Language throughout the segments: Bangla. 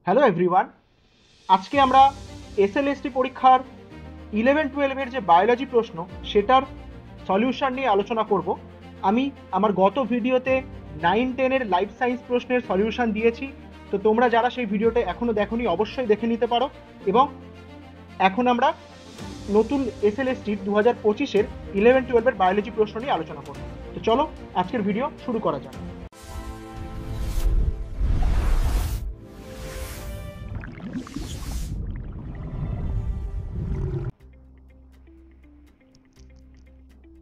হ্যালো এভরিওয়ান, আজকে আমরা এসএলএসটি পরীক্ষার 11-12 যে বায়োলজি প্রশ্ন সেটার সলিউশন নিয়ে আলোচনা করব। আমি আমার গত ভিডিওতে 9-10 লাইফ সায়েন্স প্রশ্নের সলিউশন দিয়েছি, তো তোমরা যারা সেই ভিডিওটা এখনো দেখোনি অবশ্যই দেখে নিতে পারো। এবং এখন আমরা নতুন এসএলএসটির 2025-এর 11-12 বায়োলজি প্রশ্ন নিয়ে আলোচনা করব। তো চলো আজকের ভিডিও শুরু করা যাক।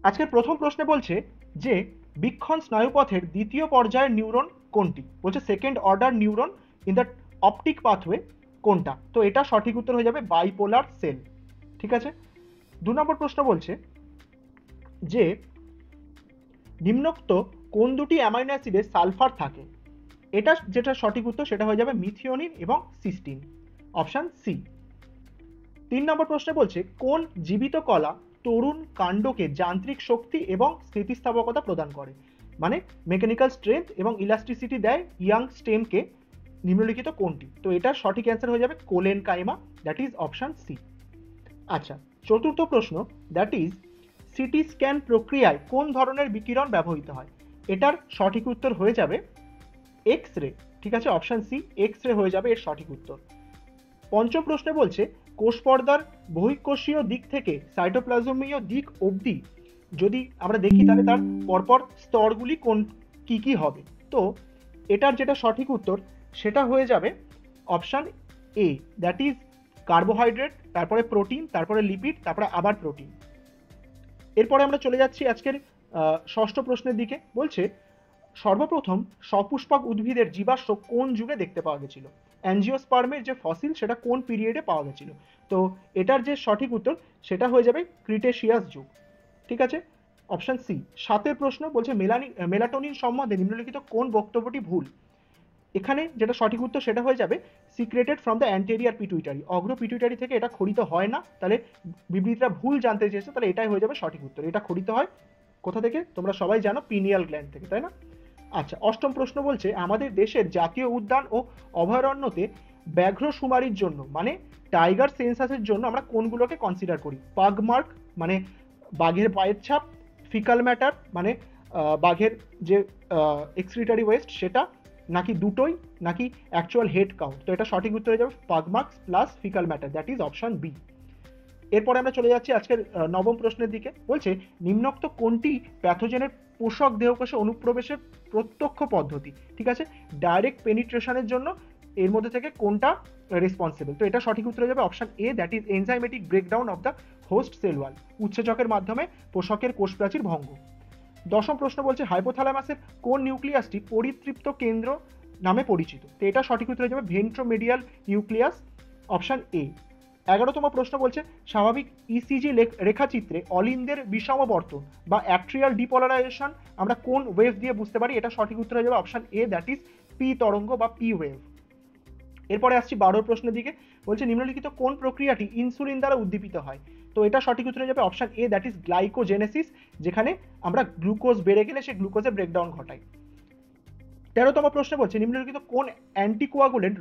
আজকের প্রথম প্রশ্নে বলছে যে বৃক্ষণ স্নায়ুপথের দ্বিতীয় পর্যায়ের নিউরন কোনটি। বলছে second order neuron in the optic pathway কোনটা। তো এটা সঠিক উত্তর হয়ে যাবে বাইপোলার সেল। ঠিক আছে। 2 নম্বর প্রশ্ন বলছে যে নিম্নোক্ত কোন দুটি অ্যামাইনো অ্যাসিডে সালফার থাকে। এটা যেটা সঠিক উত্তর সেটা হয়ে যাবে মিথিওনিন এবং সিস্টিন, অপশন সি। 3 নম্বর প্রশ্নে বলছে কোন জীবিত কলা তরুণ কাণ্ডকে যান্ত্রিক শক্তি এবং স্থিতিস্থাপকতা প্রদান করে, মানে মেকানিক্যাল স্ট্রেংথ এবং ইলাস্টিসিটি দেয় ইয়াং স্টেমকে, নিম্নলিখিত কোনটি। তো এটার সঠিক অ্যান্সার হয়ে যাবে collenchyma, that is option C. আচ্ছা, চতুর্থ প্রশ্ন, দ্যাট ইজ সিটি স্ক্যান প্রক্রিয়ায় কোন ধরনের বিকিরণ ব্যবহৃত হয়। এটার সঠিক উত্তর হয়ে যাবে এক্স রে। ঠিক আছে, অপশন সি এক্স রে হয়ে যাবে এর সঠিক উত্তর। পঞ্চম প্রশ্নে বলছে কোষ পর্দার বহিঃকোষীয় দিক থেকে সাইটোপ্লাজমীয় দিক অবধি যদি আমরা দেখি তাহলে তার পরপর স্তরগুলি কোন কি কি হবে। তো এটার যেটা সঠিক উত্তর সেটা হয়ে যাবে option A, that is carbohydrate, তারপরে প্রোটিন, তারপরে লিপিড, তারপরে আবার প্রোটিন। এরপরে আমরা চলে যাচ্ছি আজকের ষষ্ঠ প্রশ্নের দিকে। বলছে সর্বপ্রথম সপুষ্পক উদ্ভিদের জীবাশ্ম কোন যুগে দেখতে পাওয়া গেছিল। অ্যাঞ্জিওস্পার্মের যে ফসিল সেটা কোন পিরিয়ডে পাওয়া গেছিল। তো এটার যে সঠিক উত্তর সেটা হয়ে যাবে ক্রিটেশিয়াস যুগ। ঠিক আছে, অপশন সি। 7 প্রশ্ন বলছে মেলাটোনিন সম্বন্ধে নিম্নলিখিত কোন বক্তব্যটি ভুল। এখানে যেটা সঠিক উত্তর সেটা হয়ে যাবে secreted from the anterior pituitary, অগ্র পিটুইটারি থেকে এটা খরিত হয় না। তাহলে বিবৃতিটা ভুল জানতে চেয়েছে, তাহলে এটাই হয়ে যাবে সঠিক উত্তর। এটা খরিত হয় কোথা থেকে তোমরা সবাই জানো, পিনিয়াল গ্ল্যান্ড থেকে, তাই না? আচ্ছা, অষ্টম প্রশ্ন বলছে আমাদের দেশের জাতীয় উদ্যান ও অভয়ারণ্যতে ব্যাঘ্র শুমারির জন্য মানে টাইগার সেন্সাসের জন্য আমরা কোনগুলোকে কনসিডার করি। পাগ মার্ক মানে বাঘের পায়ের ছাপ, ফিকাল ম্যাটার মানে বাঘের যে এক্সক্রিটারি ওয়েস্ট সেটা, নাকি দুটোই, নাকি অ্যাকচুয়াল হেড কাউন্ট। তো এটা সঠিক উত্তর হয়ে যাবে pug marks plus faecal matter, that is option B. এরপরে আমরা চলে যাচ্ছি আজকের নবম প্রশ্নের দিকে। বলছে নিম্নোক্ত কোনটি প্যাথোজেনের পোষক দেহকোষে অনুপ্রবেশের প্রত্যক্ষ পদ্ধতি। ঠিক আছে, ডাইরেক্ট পেনিট্রেশনের জন্য এর মধ্যে থেকে কোনটা রেসপন্সিবল। তো এটা সঠিক উত্তর হয়ে যাবে option A, that is enzymatic breakdown of the host cell wall, উৎসেচকের মাধ্যমে পোষকের কোষ প্রাচীর ভঙ্গ। দশম প্রশ্ন বলছে হাইপোথ্যালামাসের কোন নিউক্লিয়াসটি পরিতৃপ্ত কেন্দ্র নামে পরিচিত। তো এটা সঠিক উত্তর হয়ে যাবে ভেন্ট্রোমেডিয়াল নিউক্লিয়াস, অপশন এ। 11তম প্রশ্ন বলছে স্বাভাবিক ইসিজি রেখাচিত্রে অলিন্দের বিষমবর্তন বা অ্যাট্রিয়াল ডিপোলারাইজেশন আমরা কোন ওয়েভ দিয়ে বুঝতে পারি। এটা সঠিক উত্তর হয়ে যাবে option A, that is P তরঙ্গ বা পি ওয়েভ। এরপরে আসছি 12 প্রশ্নের দিকে। বলছে নিম্নলিখিত কোন প্রক্রিয়াটি ইনসুলিন দ্বারা উদ্দীপিত হয়। তো এটা সঠিক উত্তর হয়ে যাবে option A, that is glycogenesis, যেখানে আমরা গ্লুকোজ বেড়ে গেলে সেই গ্লুকোজের ব্রেকডাউন ঘটাই। 13তম প্রশ্ন বলছে নিম্নলিখিত কোন অ্যান্টিকোয়াগুলেন্ট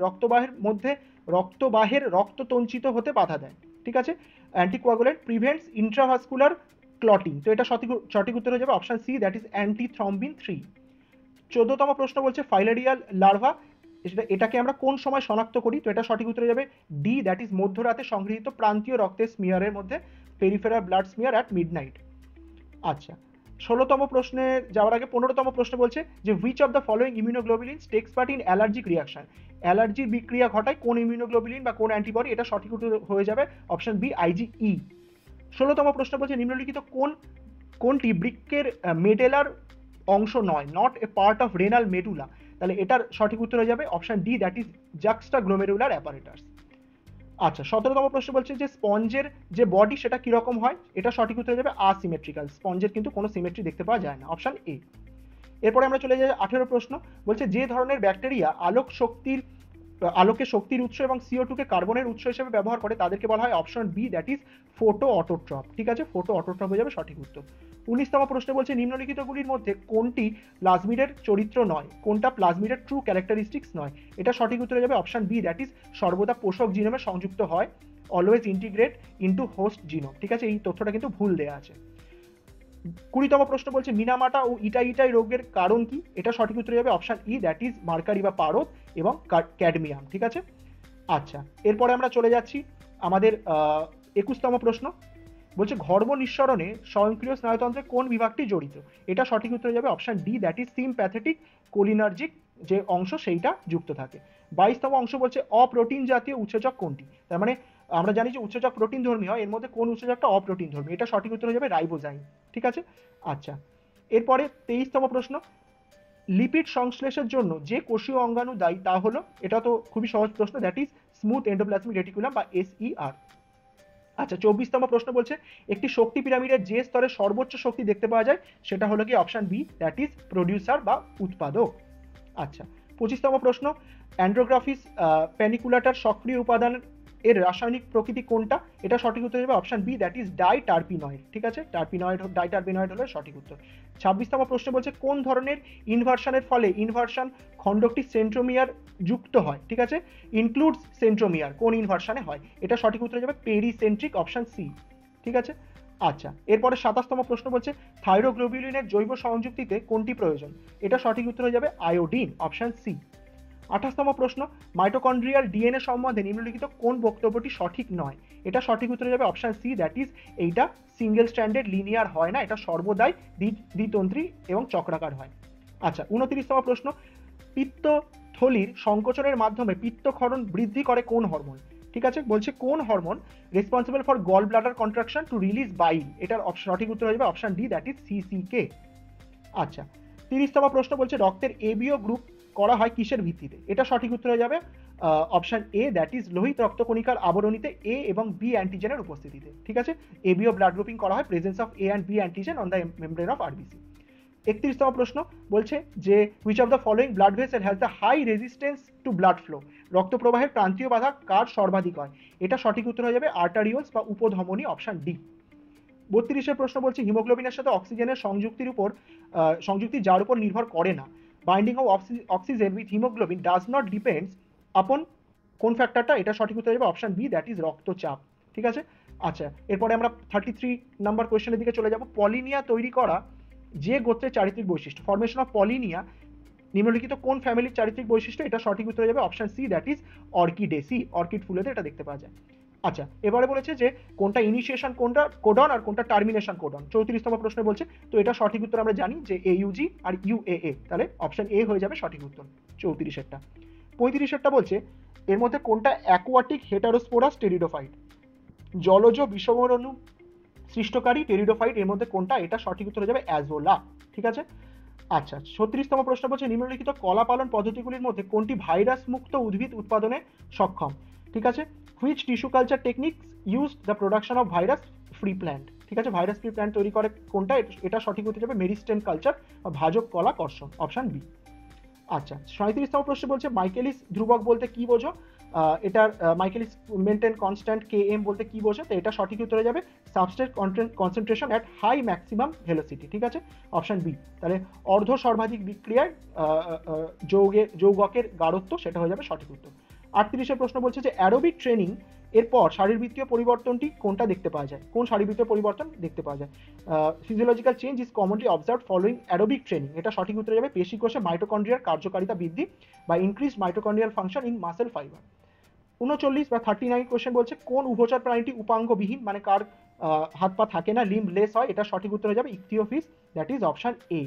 রক্তবাহের রক্ততঞ্চিত হতে বাধা দেয়। ঠিক আছে, অ্যান্টিকোয়াগুলেন্ট প্রিভেন্টস ইন্ট্রাভাস্কুলার ক্লটিং। তো এটা সঠিক উত্তর হয়ে যাবে অপশন সি, দ্যাট ইজ অ্যান্টিথ্রম্বিন 3। 14তম প্রশ্ন বলছে ফাইলেরিয়াল লার্ভা এটাকে আমরা কোন সময় শনাক্ত করি। তো এটা সঠিক উত্তর হয়ে যাবে ডি, দ্যাট ইজ মধ্যরাতে সংগৃহীত প্রান্তীয় রক্তের স্মিয়ারের মধ্যে, peripheral blood smear at midnight. আচ্ছা, 16তম প্রশ্নে যাওয়ার আগে 15তম প্রশ্ন বলছে যে which of the following immunoglobulins takes part in allergic reaction. অ্যালার্জির বিক্রিয়া ঘটায় কোন ইমিউনোগ্লোবুলিন বা কোন অ্যান্টিবডি। এটা সঠিক উত্তর হয়ে যাবে অপশন বি, আইজিই। 16তম প্রশ্ন বলছে নিম্নলিখিত কোনটি বৃক্কের মেডেলার অংশ নয়, not a part of renal medulla. তাহলে এটার সঠিক উত্তর হয়ে যাবে option D, that is juxtaglomerular apparatus. আচ্ছা, 17তম প্রশ্ন বলছে যে স্পঞ্জের যে বডি সেটা কিরকম হয়। এটা সঠিক উত্তর হয়ে যাবে আসিমেট্রিক্যাল, স্পঞ্জের কিন্তু কোনো সিমেট্রি দেখতে পাওয়া যায় না, অপশন এ। এরপরে আমরা চলে যাই 18 প্রশ্ন। বলছে যে ধরনের ব্যাকটেরিয়া আলোক শক্তির আলোকে শক্তির উৎস এবং CO2 কে কার্বনের উৎস হিসেবে ব্যবহার করে তাদেরকে বলা হয় option B, that is photoautotroph. ঠিক আছে, ফোটো অটোট্রপ হয়ে যাবে সঠিক উত্তর। 19তম প্রশ্ন বলছে নিম্নলিখিতগুলির মধ্যে কোনটি প্লাজমিডের চরিত্র নয়, কোনটা প্লাজমিডের ট্রু ক্যারেক্টারিস্টিক্স নয়? এটা সঠিক উত্তর হয়ে যাবে অপশন বি, দ্যাট ইজ সর্বদা পোষক জিনোমে সংযুক্ত হয়, always integrate into host genome. ঠিক আছে, এই তথ্যটা কিন্তু ভুল দেয়া আছে। 20তম প্রশ্ন বলছে মিনামাটা ও ইটাই রোগের কারণ কি? এটা সঠিক উত্তর হবে option E, that is mercury বা পারদ এবং ক্যাডমিয়াম। ঠিক আছে, আচ্ছা এরপরে আমরা চলে যাচ্ছি আমাদের 21তম প্রশ্ন বলছে ঘর্ম নিঃসরণে স্বয়ংক্রিয় স্নায়ুতন্ত্রে কোন বিভাগটি জড়িত? এটা সঠিক উত্তর হয়ে যাবে option D, that is sympathetic cholinergic যে অংশ সেইটা যুক্ত থাকে। 22তম অংশ বলছে অপ্রোটিন জাতীয় উৎসেচক কোনটি? তার মানে আমরা জানি যে উৎসেচক প্রোটিন ধর্মী হয়, এর মধ্যে কোন উৎসেচকটা অপ্রোটিন ধর্মী? এটা সঠিক উত্তর হয়ে যাবে রাইবোজাইম। ঠিক আছে, আচ্ছা এরপরে 23তম প্রশ্ন লিপিড সংশ্লেষের জন্য যে কোষীয় অঙ্গাণু দায়ী তা হলো, এটা তো খুবই সহজ প্রশ্ন, that is smooth endoplasmic reticulum বা SER। আচ্ছা 24তম প্রশ্ন বলছে একটি শক্তি পিরামিডের যে স্তরে সর্বোচ্চ শক্তি দেখতে পাওয়া যায় সেটা হলো কি option B, that is producer বা উৎপাদক। আচ্ছা 25তম প্রশ্ন অ্যান্ড্রোগ্রাফিস প্যানিকুলাটার সক্রিয় উপাদান এর রাসায়নিক প্রকৃতি কোনটা? এটা সঠিক উত্তর হবে অপশন বি, দ্যাট ইজ ডাইটারপিনয়েড। ঠিক আছে, ডাইটারপিনয়েড হলো সঠিক উত্তর। 26তম প্রশ্ন বলছে কোন ধরনের ইনভার্সনের ফলে ইনভার্সন খণ্ডকটি সেন্ট্রোমিয়ার যুক্ত হয়? ঠিক আছে, ইনক্লুডস সেন্ট্রোমিয়ার কোন ইনভার্সনে হয়? এটা সঠিক উত্তর যাবে পেরিসেন্ট্রিক, অপশন সি। ঠিক আছে, আচ্ছা এরপরে 27তম প্রশ্ন বলছে থাইরোগ্লোবিউলিনের জৈব সংযুক্তিতে কোনটি প্রয়োজন? এটা সঠিক উত্তর হয়ে যাবে আয়োডিন, অপশন সি। 28তম প্রশ্ন মাইটোকন্ড্রিয়াল ডিএনএ সম্বন্ধে নিম্নলিখিত কোন বক্তব্যটি সঠিক নয়? এটা সঠিক উত্তর যাবে অপশন সি, দ্যাট ইজ এইটা সিঙ্গেল স্ট্র্যান্ডেড লিনিয়ার হয় না, এটা সর্বদাই দ্বিতন্ত্রী এবং চক্রাকার হয়। আচ্ছা 29তম প্রশ্ন পিত্তথলির সংকোচনের মাধ্যমে পিত্তক্ষরণ বৃদ্ধি করে কোন হরমোন? ঠিক আছে, বলছে কোন hormone responsible for gall bladder contraction to release bile? এটার সঠিক উত্তর হয়ে যাবে option D, that is CCK। আচ্ছা 30তম প্রশ্ন বলছে রক্তের ABO গ্রুপ করা হয় কিসের ভিত্তিতে? এটা সঠিক উত্তর হয়ে যাবে অপশন এ, দ্যাট ইজ লোহিত রক্তকণিকার আবরণীতে A এবং B অ্যান্টিজেনের উপস্থিতিতে। ঠিক আছে, ABO ব্লাড গ্রুপিং করা হয় presence of A and B antigen on the membrane of RBC। 31তম প্রশ্ন বলছে যে which of the following blood vessel has the high resistance to blood flow? রক্ত প্রবাহের প্রান্তীয় বাধা কার সর্বাধিক হয়? এটা সঠিক উত্তর হয়ে যাবে আর্টারিওলস বা উপধমনী, অপশন ডি। 32 প্রশ্ন বলছে হিমোগ্লোবিনের সাথে অক্সিজেনের সংযুক্তি যার উপর নির্ভর করে না, binding of oxygen with haemoglobin does not depends upon কোন ফ্যাক্টরটা? এটা সঠিক উত্তর হবে অপশন বি, দ্যাট ইজ রক্তচাপ। ঠিক আছে, আচ্ছা এরপরে আমরা 33 নাম্বার কোয়েশ্চেনের দিকে চলে যাব। পলিনিয়া তৈরি করা যে গোত্রের চারিত্রিক বৈশিষ্ট্য, ফরমেশন অফ পলিনিয়া নিম্নলিখিত কোন ফ্যামিলির চারিত্রিক বৈশিষ্ট্য? এটা সঠিক উত্তর হয়ে যাবে option C, that is Orchidaceae. Orchid ফুলেতে এটা দেখতে পাওয়া যায়। আচ্ছা এবারে বলেছে যে কোনটা ইনিশিয়েশন কোডন আর কোনটা টার্মিনেশন কোডন। 34তম প্রশ্নে বলছে, তো এটা সঠিক উত্তর আমরা জানি যে AUG আর UAA, তাহলে অপশন এ হয়ে যাবে সঠিক উত্তর 34এরটা। 35এরটা বলছে এর মধ্যে কোনটা অ্যাকোয়াটিক হেটারোস্পোরাস টেরিডোফাইট? জলজ বিষবরণু সৃষ্টকারী টেরিডোফাইট এর মধ্যে কোনটা? এটা সঠিক উত্তর হয়ে যাবে অ্যাজোলা। ঠিক আছে, আচ্ছা 36তম প্রশ্ন বলছে নিম্নলিখিত কলা পালন পদ্ধতিগুলির মধ্যে কোনটি ভাইরাস মুক্ত উদ্ভিদ উৎপাদনে সক্ষম? ঠিক আছে, which tissue culture techniques use the production of virus free plant? ঠিক আছে, ভাইরাস ফ্রি প্ল্যান্ট তৈরি করে কোনটা? এটা সঠিক উত্তর যাবে মেরিস্টেম কালচার বা ভাজক কলা কর্ষণ, অপশন বি। আচ্ছা 37তম প্রশ্ন বলছে মাইকেলিস ধ্রুবক বলতে কি বোঝো? এটার মাইকেলিস মেনটেন কনস্ট্যান্ট Km বলতে কি বোঝো? তো এটা সঠিক উত্তর হয়ে যাবে substrate concentration at high maximum velocity. ঠিক আছে, অপশন বি। তাহলে অর্ধ সর্বাধিক বিক্রিয়ায় যৌগকের গাঢ়ত্ব, সেটা হয়ে যাবে সঠিক উত্তর। 38 প্রশ্ন বলছে যে অ্যারোবিক ট্রেনিং এরপর শারীরবৃত্তীয় পরিবর্তনটি কোনটা দেখতে পাওয়া যায়? কোন শারীরবৃত্তীয় পরিবর্তন দেখতে পাওয়া যায়? Physiological change is commonly observed following aerobic training. এটা সঠিক উত্তর যাবে পেশি কোষে মাইটোকন্ড্রিয়ার কার্যকারিতা বৃদ্ধি বা increase mitochondrial function in muscle fibre. 39 বা 39 কোশ্চেন বলছে কোন উভচর প্রাণীটি উপাঙ্গবিহীন, মানে কার হাত পা থাকে না, লিম্বলেস হয়? এটা সঠিক উত্তর হয়ে যাবে ইকথিওফিস, দ্যাট ইজ অপশন এ।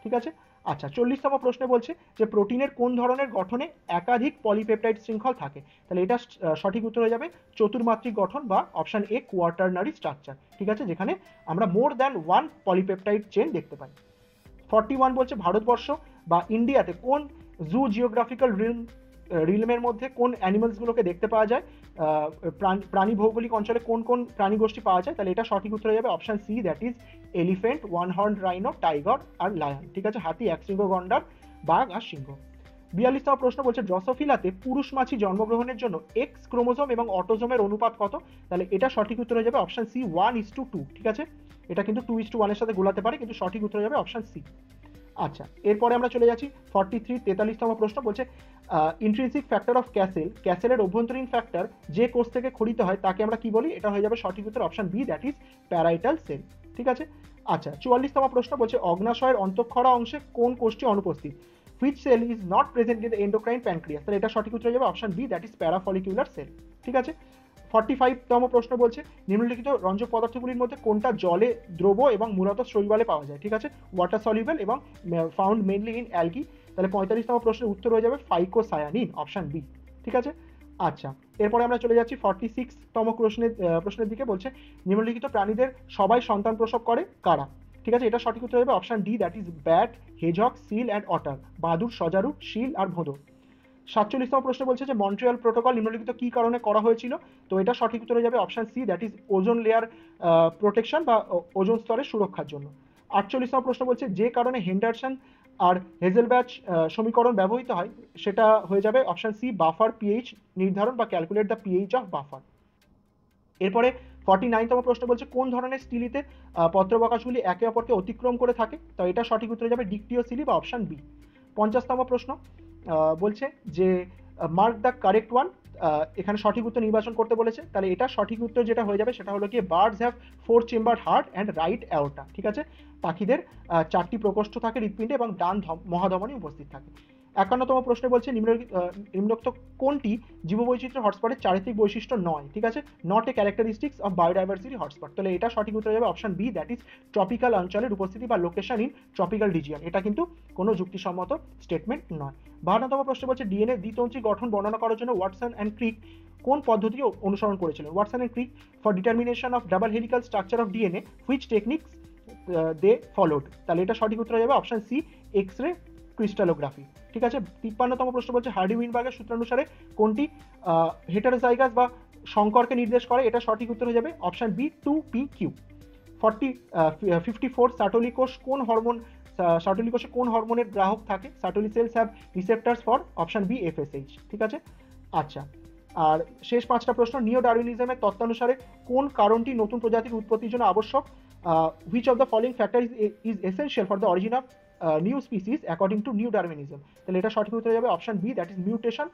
ঠিক আছে, আচ্ছা 40তম প্রশ্নে বলছে যে প্রোটিনের কোন ধরনের গঠনে একাধিক পলিপেপটাইড শৃঙ্খল থাকে? তাহলে এটা সঠিক উত্তর হয়ে যাবে চতুর্মাত্রিক গঠন বা অপশন এ কোয়াটারনারি স্ট্রাকচার। ঠিক আছে, যেখানে আমরা more than one polypeptide chain দেখতে পাই। 41 বলছে ভারতবর্ষ বা ইন্ডিয়াতে কোন জু জিওগ্রাফিক্যাল রিলমের মধ্যে কোন অ্যানিমালসগুলোকে দেখতে পাওয়া যায়? প্রাণী ভৌগোলিক অঞ্চলে কোন কোন প্রাণী গোষ্ঠী পাওয়া যায়? তাহলে এটা সঠিক উত্তর হয়ে যাবে option C, that is elephant, one horn rhino, tiger আর লায়ন। ঠিক আছে, হাতি, একশৃঙ্গ গন্ডার, বাঘ আর সিংহ। 42তম প্রশ্ন বলছে ড্রসোফিলাতে পুরুষ মাছি জন্মগ্রহণের জন্য এক্স ক্রোমোজোম এবং অটোজোমের অনুপাত কত? তাহলে এটা সঠিক উত্তর হয়ে যাবে অপশন সি 1:2, ঠিক আছে? এটা কিন্তু 2:1 এর সাথে গোলাতে পারে, কিন্তু সঠিক উত্তর হয়ে যাবে অপশন সি। আচ্ছা, এরপরে আমরা চলে যাচ্ছি 43তম প্রশ্ন বলছে ইন্ট্রিনসিক ফ্যাক্টর অফ ক্যাসেলের অভ্যন্তরীণ ফ্যাক্টর যে কোষ থেকে খরিত হয় তাকে আমরা কি বলি? এটা হয়ে যাবে সঠিক উত্তর option B, that is parietal cell, ঠিক আছে? আচ্ছা, 44তম প্রশ্ন বলছে অগ্নাশয়ের অন্তঃক্ষরা অংশে কোন কোষটি অনুপস্থিত? Which cell is not present in the endocrine pancreas? তাহলে এটা সঠিক উত্তর হয়ে যাবে option B, that is parafollicular cell, ঠিক আছে? 45তম প্রশ্ন বলছে নিম্নলিখিত রঞ্জক পদার্থগুলির মধ্যে কোনটা জলে দ্রব এবং মূলত শৈবালে পাওয়া যায়? ঠিক আছে, ওয়াটার সলিউবল এবং ফাউন্ড মেইনলি ইন অ্যালগি। তাহলে 45তম প্রশ্নের উত্তর হয়ে যাবে ফাইকোসায়ানিন, অপশন বি, ঠিক আছে? আচ্ছা, এরপরে আমরা চলে যাচ্ছি 46তম প্রশ্নের দিকে। বলছে নিম্নলিখিত প্রাণীদের সবাই সন্তান প্রসব করে কারা? ঠিক আছে, এটা সঠিক উত্তর হবে option D, that is bat, hedgehog, seal and otter, বাদুড়, সজারু, শিল আর ভোঁদর। 47তম প্রশ্ন বলছে যে মন্ট্রিয়াল প্রোটোকল নিম্নলিখিত কি কারণে করা হয়েছিল? তো এটা সঠিক উত্তর হয়ে যাবে option C, that is ozone layer protection বা ওজোন স্তরের সুরক্ষার জন্য। 48তম প্রশ্ন বলছে যে কারণে হেন্ডারসন আর হেজেলব্যাচ সমীকরণ ব্যবহৃত হয় সেটা হয়ে যাবে অপশন সি, বাফার পিএইচ নির্ধারণ বা calculate the pH of buffer. এরপরে 49তম প্রশ্ন বলছে কোন ধরনের স্টিলিতে পত্রবাকাশগুলি একে অপরকে অতিক্রম করে থাকে? তো এটা সঠিক উত্তর হয়ে যাবে ডিকটিও সিলি বা অপশন বি। 50তম প্রশ্ন বলছে যে মার্ক দ্য কারেক্ট ওয়ান, এখানে সঠিক উত্তর নির্বাচন করতে বলেছে। তাহলে এটা সঠিক উত্তর যেটা হয়ে যাবে সেটা হলো কি birds have 4 chamber heart and right aorta, ঠিক আছে? পাখিদের 4টি প্রকোষ্ঠ থাকে হৃৎপিণ্ডে এবং ডান মহাধমনী উপস্থিত থাকে। 51তম প্রশ্নে বলছে নিম্নোক্ত কোনটি জীববৈচিত্র্য হটস্পটের চারিত্রিক বৈশিষ্ট্য নয়? ঠিক আছে, not a characteristics of biodiversity hotspot. তাহলে এটা সঠিক উত্তর যাবে option B, that is tropical অঞ্চলের উপস্থিতি বা লোকেশন ইন ট্রপিক্যাল রিজিয়ন। এটা কিন্তু কোনো যুক্তিসম্মত স্টেটমেন্ট নয়। 52তম প্রশ্ন বলছে ডিএনএ দ্বিতন্ত্রী গঠন বর্ণনা করার জন্য ওয়াটসন অ্যান্ড ক্রিক কোন পদ্ধতি অনুসরণ করেছিলেন? Watson and Crick for determination of double helical structure of DNA, which techniques they followed? তাহলে এটা সঠিক উত্তর হয়ে যাবে option C, X ray crystallography, ঠিক আছে? 53তম প্রশ্ন বলছে হার্ডি উইনবার্গের সূত্রানুসারে কোনটি হেটারোজাইগাস বা সংকরকে নির্দেশ করে? এটা সঠিক উত্তর হয়ে যাবে অপশন বি, 2pq। 54 সার্টোলি কোষ কোন হরমোন সার্টোলি কোষে কোন হরমোনের গ্রাহক থাকে? Sertoli cells have receptors for option B, FSH, ঠিক আছে? আচ্ছা, আর শেষ 5টা প্রশ্ন নিও ডারউইনিজমের তত্ত্বানুসারে কোন কারণটি নতুন প্রজাতির উৎপত্তির জন্য আবশ্যক? Which of the following factor is essential for the origin of new species according to new Darwinism? তাহলে এটা সঠিক উত্তর যাবে option B, that is mutation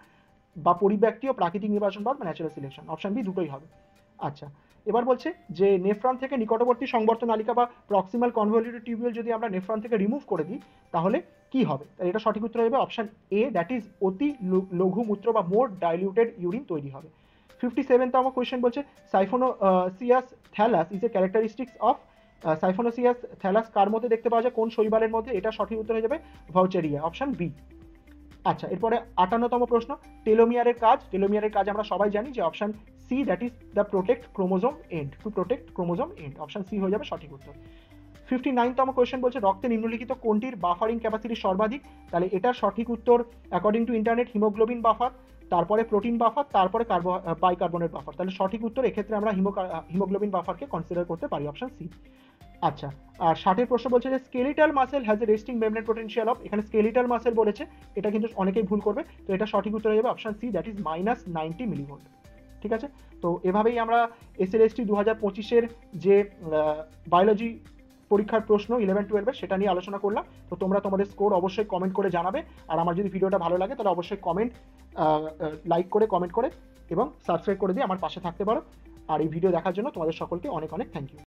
বা পরিব্যক্তি ও প্রাকৃতিক নির্বাচনবাদ বা ন্যাচারাল সিলেকশন, অপশন বি দুটোই হবে। আচ্ছা, এবার বলছে যে নেফ্রন থেকে নিকটবর্তী সংবর্ত নালিকা বা প্রক্সিমাল কনভলিউটেড টিউবিউল যদি আমরা নেফ্রন থেকে রিমুভ করে দিই তাহলে কি হবে? তাহলে এটা সঠিক উত্তর হবে অপশন এ, দ্যাট ইজ অতি লঘু মূত্র বা মোর ডাইলিউটেড ইউরিন তৈরি হবে। 57তম কোয়েশ্চেন বলছে siphonaceous thallus is a characteristics of siphonaceous thallus কার মধ্যে দেখতে পাওয়া যায়? কোন শৈবালের মধ্যে? এটা সঠিক উত্তর হয়ে যাবে ভাউচেরিয়া, অপশন বি। আচ্ছা, এরপরে 58তম প্রশ্ন টেলোমিয়ারের কাজ। টেলোমিয়ারের কাজ আমরা সবাই জানি যে option C, that is the protect chromosome end, to protect chromosome end, option C হয়ে যাবে সঠিক উত্তর। 59তম কোয়েশ্চেন বলছে রক্তে নিম্নলিখিত কোনটির বাফারিং ক্যাপাসিটি সর্বাধিক? তাহলে এটার সঠিক উত্তর according to internet haemoglobin buffer, তারপরে প্রোটিন বাফার, তারপরে বাইকার্বনেট বাফার। তাহলে সঠিক উত্তর এক্ষেত্রে আমরা হিমোগ্লোবিন বাফারকে কনসিডার করতে পারি, অপশন সি। আচ্ছা, আর 60এর প্রশ্ন বলছে যে skeletal muscle has a resting membrane potential of, এখানে স্কেলিটাল মাসেল বলেছে, এটা কিন্তু অনেকেই ভুল করবে। তো এটা সঠিক উত্তর হয়ে যাবে option C, that is -90 millivolt, ঠিক আছে? তো এভাবেই আমরা এসএলএসটি 2025-এর যে বায়োলজি পরীক্ষার প্রশ্ন 11-12 সেটা নিয়ে আলোচনা করলাম। তো তোমরা তোমাদের স্কোর অবশ্যই কমেন্ট করে জানাবে। আর আমার যদি ভিডিওটা ভালো লাগে তাহলে অবশ্যই লাইক করে, কমেন্ট করে এবং সাবস্ক্রাইব করে দিয়ে আমার পাশে থাকতে পারো। আর এই ভিডিও দেখার জন্য তোমাদের সকলকে অনেক অনেক থ্যাংক ইউ।